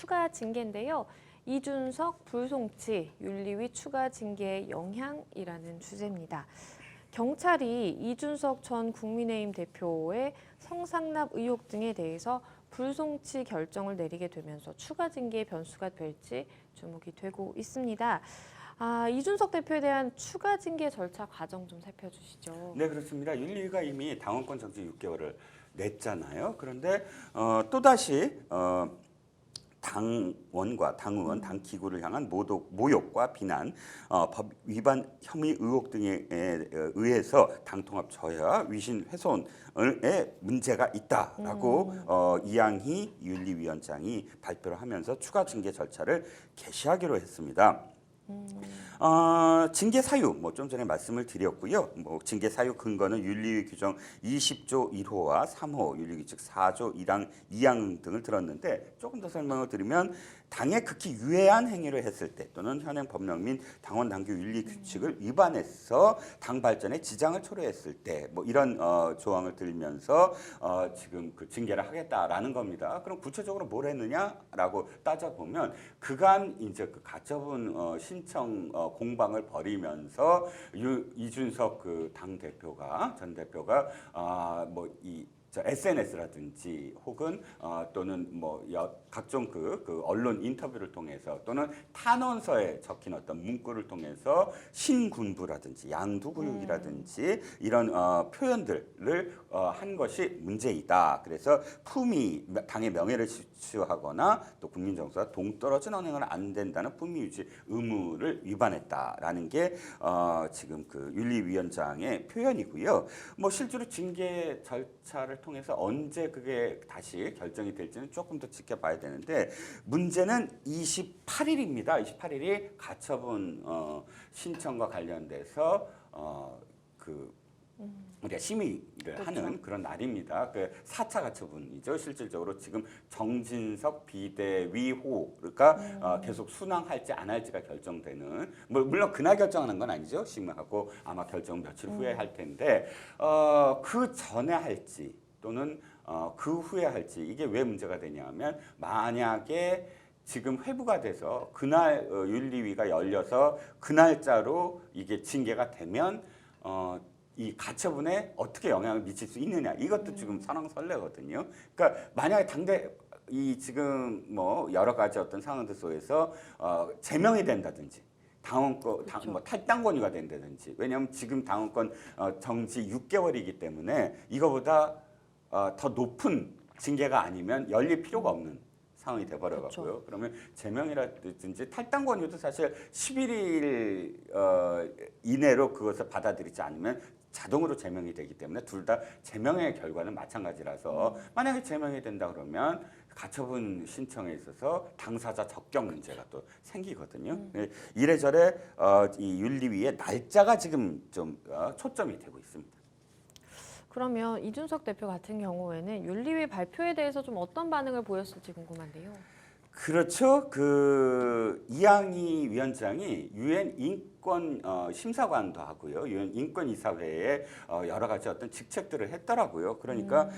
추가 징계인데요. 이준석, 불송치, 윤리위 추가 징계의 영향이라는 주제입니다. 경찰이 이준석 전 국민의힘 대표의 성상납 의혹 등에 대해서 불송치 결정을 내리게 되면서 추가 징계의 변수가 될지 주목이 되고 있습니다. 이준석 대표에 대한 추가 징계 절차 과정 좀 살펴주시죠. 네, 그렇습니다. 윤리위가 이미 당원권 정지 6개월을 냈잖아요. 그런데 또다시 당원과 당의원, 당 기구를 향한 모욕과 비난, 법 위반 혐의 의혹 등에 의해서 당 통합 저하, 위신 훼손에 문제가 있다라고 이양희 윤리위원장이 발표를 하면서 추가 징계 절차를 개시하기로 했습니다. 징계 사유 좀 전에 말씀을 드렸고요. 징계 사유 근거는 윤리위 규정 20조 1호와 3호, 윤리규칙 4조 1항 2항 등을 들었는데 조금 더 설명을 드리면 당에 극히 유해한 행위를 했을 때 또는 현행 법령 및 당원 당규 윤리 규칙을 위반해서 당 발전에 지장을 초래했을 때 이런 조항을 들면서 지금 그 징계를 하겠다라는 겁니다. 그럼 구체적으로 뭘 했느냐라고 따져보면 그간 이제 그 가처분 신청 공방을 벌이면서 이준석 그 당 대표가 전 대표가 SNS라든지 혹은 또는 각종 그 언론 인터뷰를 통해서 또는 탄원서에 적힌 어떤 문구를 통해서 신군부라든지 양두구육이라든지 이런 표현들을 한 것이 문제이다. 그래서 품위, 당의 명예를 취하거나 또 국민 정서와 동떨어진 언행은 안 된다는 품위 유지 의무를 위반했다라는 게 지금 그 윤리위원장의 표현이고요. 실제로 징계 절차를 통해서 언제 그게 다시 결정이 될지는 조금 더 지켜봐야 되는데 문제는 28일입니다. 28일이 가처분 신청과 관련돼서 우리가 심의를 하는 그런 날입니다. 그 4차 가처분이죠. 실질적으로 지금 정진석 비대위호가 계속 순항할지 안 할지가 결정되는, 물론 그날 결정하는 건 아니죠. 심의하고 아마 결정 며칠 후에 할 텐데 그 전에 할지 또는 그 후에 할지, 이게 왜 문제가 되냐면 만약에 지금 회부가 돼서 그날 윤리위가 열려서 그 날짜로 이게 징계가 되면 이 가처분에 어떻게 영향을 미칠 수 있느냐, 이것도 지금 설왕설래거든요. 그러니까 만약에 지금 여러 가지 어떤 상황들 속에서 제명이 된다든지 당원권 탈당 권유가 된다든지, 왜냐하면 지금 당원권 정지 6개월이기 때문에 이거보다 더 높은 징계가 아니면 열릴 필요가 없는 상황이 돼버려갖고요. 그러면 제명이라든지 탈당 권유도 사실 11일 이내로 그것을 받아들이지 않으면 자동으로 제명이 되기 때문에 둘 다 제명의 결과는 마찬가지라서 만약에 제명이 된다 그러면 가처분 신청에 있어서 당사자 적격 문제가 또 생기거든요. 이래저래 이 윤리위의 날짜가 지금 좀 초점이 되고 있습니다. 그러면 이준석 대표 같은 경우에는 윤리위 발표에 대해서 좀 어떤 반응을 보였을지 궁금한데요. 그렇죠. 그 이양희 위원장이 유엔 인권 심사관도 하고요. 유엔 인권이사회에 여러 가지 어떤 직책들을 했더라고요. 그러니까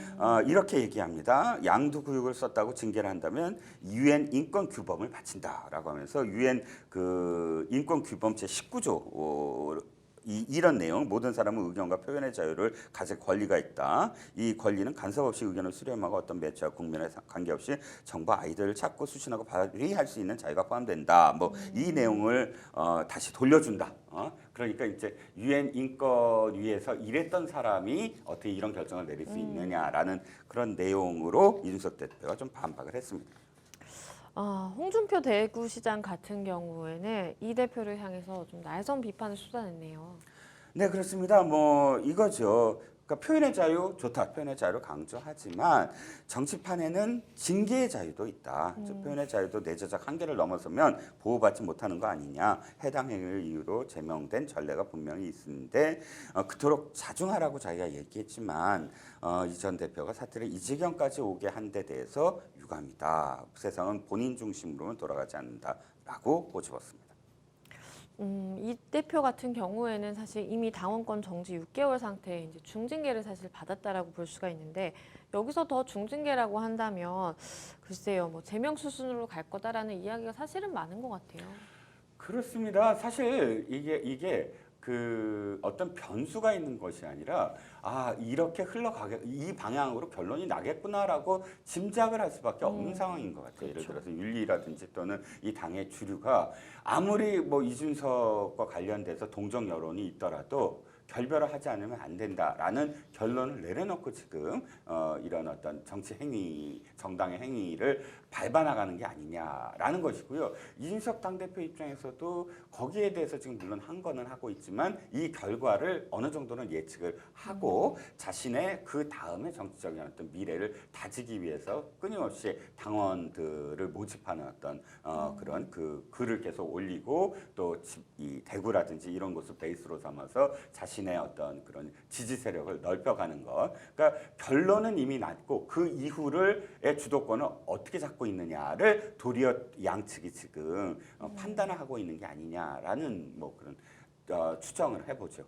이렇게 얘기합니다. 양두구육을 썼다고 징계를 한다면 유엔 인권 규범을 바친다라고 하면서 유엔 그 인권 규범 제 19조 이런 내용, 모든 사람은 의견과 표현의 자유를 가질 권리가 있다. 이 권리는 간섭 없이 의견을 수렴하고 어떤 매체와 국민에 관계없이 정보 아이디어를 찾고 수신하고 발휘할 수 있는 자유가 포함된다. 이 내용을 다시 돌려준다. 그러니까 이제 유엔 인권위에서 일했던 사람이 어떻게 이런 결정을 내릴 수 있느냐라는 그런 내용으로 이준석 대표가 좀 반박을 했습니다. 홍준표 대구시장 같은 경우에는 이 대표를 향해서 좀 날선 비판을 쏟아냈네요. 네, 그렇습니다. 이거죠. 그러니까 표현의 자유 좋다. 표현의 자유를 강조하지만 정치판에는 징계의 자유도 있다. 표현의 자유도 내재적 한계를 넘어서면 보호받지 못하는 거 아니냐. 해당 행위를 이유로 제명된 전례가 분명히 있는데 그토록 자중하라고 자기가 얘기했지만 이 전 대표가 사태를 이 지경까지 오게 한 데 대해서 유감이다. 세상은 본인 중심으로는 돌아가지 않는다라고 꼬집었습니다. 이 대표 같은 경우에는 사실 이미 당원권 정지 6개월 상태에 이제 중징계를 사실 받았다라고 볼 수가 있는데 여기서 더 중징계라고 한다면 글쎄요, 뭐 제명 수순으로 갈 거다라는 이야기가 사실은 많은 것 같아요. 그렇습니다. 사실 이게 그 어떤 변수가 있는 것이 아니라 이렇게 흘러가게 이 방향으로 결론이 나겠구나라고 짐작을 할 수밖에 없는 상황인 것 같아요. 예를 그렇죠. 들어서 윤리라든지 또는 이 당의 주류가 아무리 뭐 이준석과 관련돼서 동정 여론이 있더라도 결별을 하지 않으면 안 된다라는 결론을 내려놓고 지금 이런 어떤 정치 행위, 정당의 행위를 밟아나가는 게 아니냐라는 것이고요. 이준석 당대표 입장에서도 거기에 대해서 지금 물론 한 거는 하고 있지만 이 결과를 어느 정도는 예측을 하고 자신의 그 다음에 정치적인 어떤 미래를 다지기 위해서 끊임없이 당원들을 모집하는 어떤 그런 그 글을 계속 올리고 또 이 대구라든지 이런 곳을 베이스로 삼아서 자신의 어떤 그런 지지 세력을 넓혀가는 것. 그러니까 결론은 이미 났고 그 이후를의 주도권을 어떻게 잡고 있느냐를 도리어 양측이 지금 판단을 하고 있는 게 아니냐라는 뭐 그런 추정을 해보죠.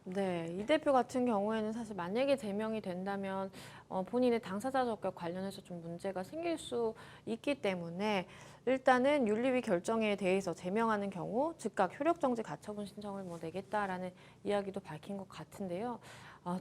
네, 이 대표 같은 경우에는 사실 만약에 제명이 된다면 본인의 당사자 적격 관련해서 좀 문제가 생길 수 있기 때문에 일단은 윤리위 결정에 대해서 제명하는 경우 즉각 효력정지 가처분 신청을 뭐 내겠다라는 이야기도 밝힌 것 같은데요.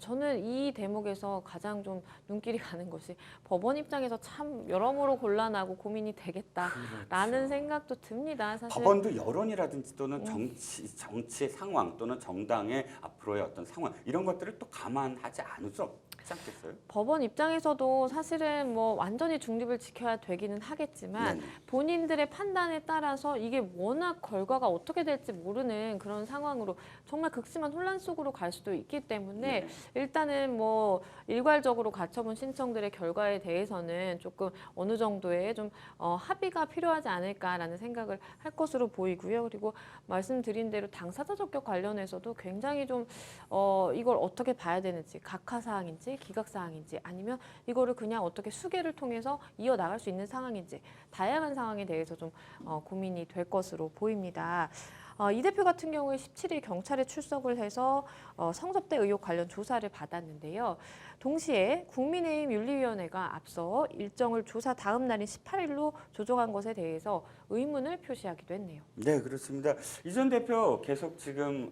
저는 이 대목에서 가장 좀 눈길이 가는 것이 법원 입장에서 참 여러모로 곤란하고 고민이 되겠다라는 그렇죠. 생각도 듭니다. 사실 법원도 여론이라든지 또는 정치의 상황 또는 정당의 앞으로의 어떤 상황 이런 것들을 또 감안하지 않을 수 없지 않겠어요? 법원 입장에서도 사실은 뭐 완전히 중립을 지켜야 되기는 하겠지만 네네. 본인들의 판단에 따라서 이게 워낙 결과가 어떻게 될지 모르는 그런 상황으로 정말 극심한 혼란 속으로 갈 수도 있기 때문에 네. 일단은 뭐 일괄적으로 가처분 신청들의 결과에 대해서는 조금 어느 정도의 좀 합의가 필요하지 않을까라는 생각을 할 것으로 보이고요. 그리고 말씀드린 대로 당사자 적격 관련해서도 굉장히 좀 이걸 어떻게 봐야 되는지 각하사항인지 기각사항인지 아니면 이거를 그냥 어떻게 수계를 통해서 이어나갈 수 있는 상황인지 다양한 상황에 대해서 좀 고민이 될 것으로 보입니다. 이 대표 같은 경우에 17일 경찰에 출석을 해서 성접대 의혹 관련 조사를 받았는데요. 동시에 국민의힘 윤리위원회가 앞서 일정을 조사 다음 날인 18일로 조정한 것에 대해서 의문을 표시하기도 했네요. 네, 그렇습니다. 이 전 대표 계속 지금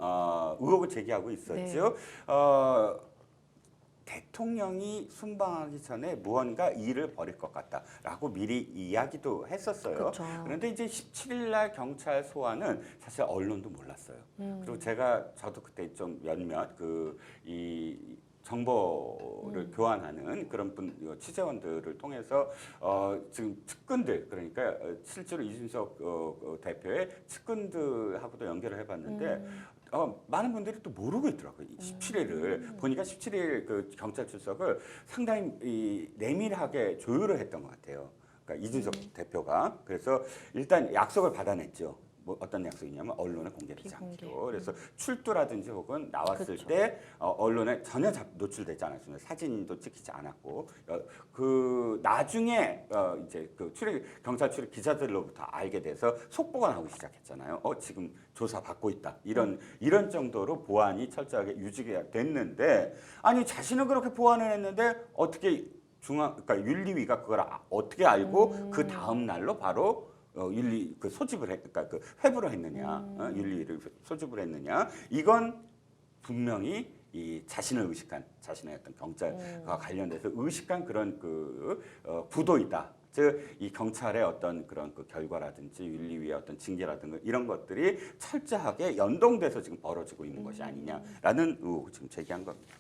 의혹을 제기하고 있었죠. 대통령이 순방하기 전에 무언가 일을 벌일 것 같다라고 미리 이야기도 했었어요. 그렇죠. 그런데 이제 17일 날 경찰 소환은 사실 언론도 몰랐어요. 그리고 저도 그때 좀 몇몇 이 정보를 교환하는 그런 취재원들을 통해서 지금 측근들 그러니까 실제로 이준석 대표의 측근들하고도 연결을 해봤는데 많은 분들이 또 모르고 있더라고요. 17일을 보니까 17일 그 경찰 출석을 상당히 내밀하게 조율을 했던 것 같아요. 그러니까 이준석 대표가 그래서 일단 약속을 받아냈죠. 뭐 어떤 약속이냐면 언론에 공개되지 않기로. 그래서 출두라든지 혹은 나왔을 그렇죠. 때 언론에 전혀 노출되지 않았습니다. 사진도 찍히지 않았고 그 나중에 이제 그 경찰 출입 기자들로부터 알게 돼서 속보가 나오기 시작했잖아요. 지금 조사 받고 있다. 이런 정도로 보안이 철저하게 유지가 됐는데 아니 자신은 그렇게 보안을 했는데 어떻게 그러니까 윤리위가 그걸 어떻게 알고 그 다음 날로 바로 윤리 그러니까 그 회부를 했느냐, 윤리를 소집을 했느냐, 이건 분명히 이 자신을 의식한 자신의 어떤 경찰과 관련돼서 의식한 그런 부도이다. 즉 이 경찰의 어떤 그런 그 결과라든지 윤리위의 어떤 징계라든가 이런 것들이 철저하게 연동돼서 지금 벌어지고 있는 것이 아니냐라는 의혹을 지금 제기한 겁니다.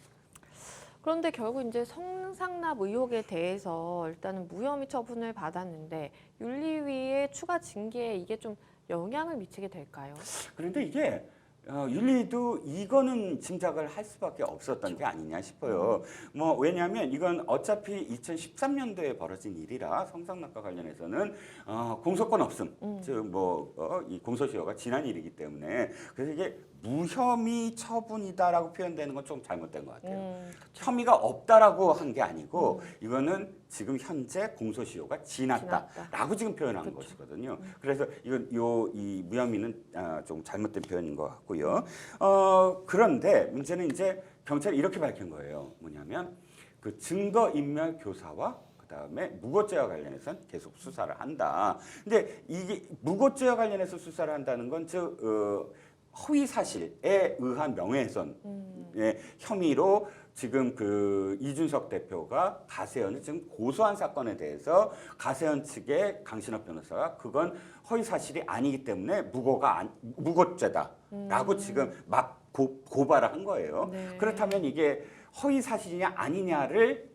그런데 결국 이제 성상납 의혹에 대해서 일단은 무혐의 처분을 받았는데 윤리위의 추가 징계에 이게 좀 영향을 미치게 될까요? 그런데 이게 윤리도 이거는 짐작을 할 수밖에 없었던 게 아니냐 싶어요. 뭐 왜냐하면 이건 어차피 2013년도에 벌어진 일이라 성상납과 관련해서는 공소권 없음, 즉 이 공소시효가 지난 일이기 때문에 그래서 이게 무혐의 처분이다라고 표현되는 건 좀 잘못된 것 같아요. 혐의가 없다라고 한 게 아니고 이거는 지금 현재 공소시효가 지났다라고 지금 표현한 것이거든요. 그래서 이 무혐의는 좀 잘못된 표현인 것 같고요. 그런데 문제는 이제 경찰이 이렇게 밝힌 거예요. 뭐냐면 그 증거인멸 교사와 그다음에 무고죄와 관련해서는 계속 수사를 한다. 근데 이게 무고죄와 관련해서 수사를 한다는 건 즉 허위 사실에 의한 명예훼손 혐의로 지금 그 이준석 대표가 가세현을 지금 고소한 사건에 대해서 가세현 측의 강신업 변호사가 그건 허위 사실이 아니기 때문에 무고죄다라고 지금 막 고발을 한 거예요. 네. 그렇다면 이게 허위 사실이냐 아니냐를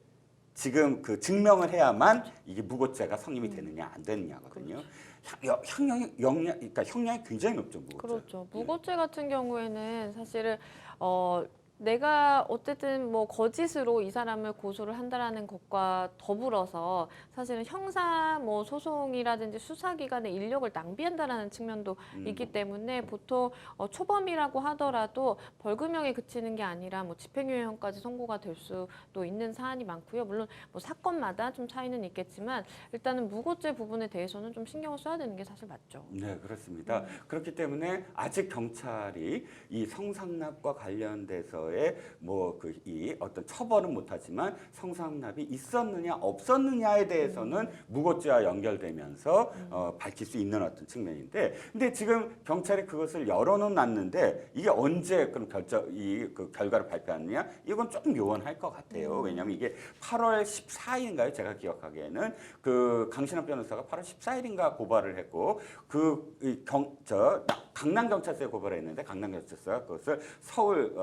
지금 그 증명을 해야만 이게 무고죄가 성립이 되느냐 안 되느냐거든요. 그러니까 형량이 굉장히 높죠, 무고죄. 그렇죠. 무고죄 같은 경우에는 사실은 내가 어쨌든 뭐 거짓으로 이 사람을 고소를 한다라는 것과 더불어서 사실은 형사 뭐 소송이라든지 수사기관의 인력을 낭비한다라는 측면도 있기 때문에 보통 초범이라고 하더라도 벌금형에 그치는 게 아니라 뭐 집행유예형까지 선고가 될 수도 있는 사안이 많고요. 물론 뭐 사건마다 좀 차이는 있겠지만 일단은 무고죄 부분에 대해서는 좀 신경을 써야 되는 게 사실 맞죠. 네, 그렇습니다. 그렇기 때문에 아직 경찰이 이 성상납과 관련돼서의 뭐 그 이 어떤 처벌은 못하지만 성상납이 있었느냐 없었느냐에 대해서는 무고죄와 연결되면서 밝힐 수 있는 어떤 측면인데, 근데 지금 경찰이 그것을 열어는 놨는데 이게 언제 그럼 그 결과를 발표하느냐? 이건 조금 요원할 것 같아요. 왜냐하면 이게 8월 14일인가요? 제가 기억하기에는 그 강신업 변호사가 8월 14일인가 고발을 했고 강남경찰서에 고발을 했는데 강남경찰서가 그것을 서울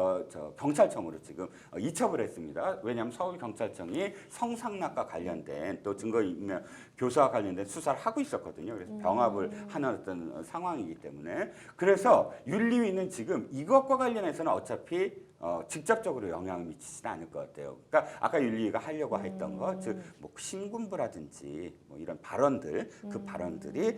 경찰청으로 지금 이첩을 했습니다. 왜냐하면 서울경찰청이 성상납과 관련된 또 증거인멸 교사와 관련된 수사를 하고 있었거든요. 그래서 병합을 하는 어떤 상황이기 때문에, 그래서 윤리위는 지금 이것과 관련해서는 어차피 직접적으로 영향을 미치지는 않을 것 같아요. 그러니까 아까 윤리위가 하려고 했던 거, 즉 뭐 신군부라든지 뭐 이런 발언들, 그 발언들이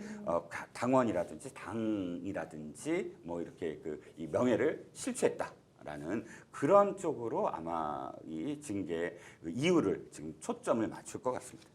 당원이라든지 당이라든지 뭐 이렇게 이 명예를 실추했다라는 그런 쪽으로 아마 이 징계 이유를 지금 초점을 맞출 것 같습니다.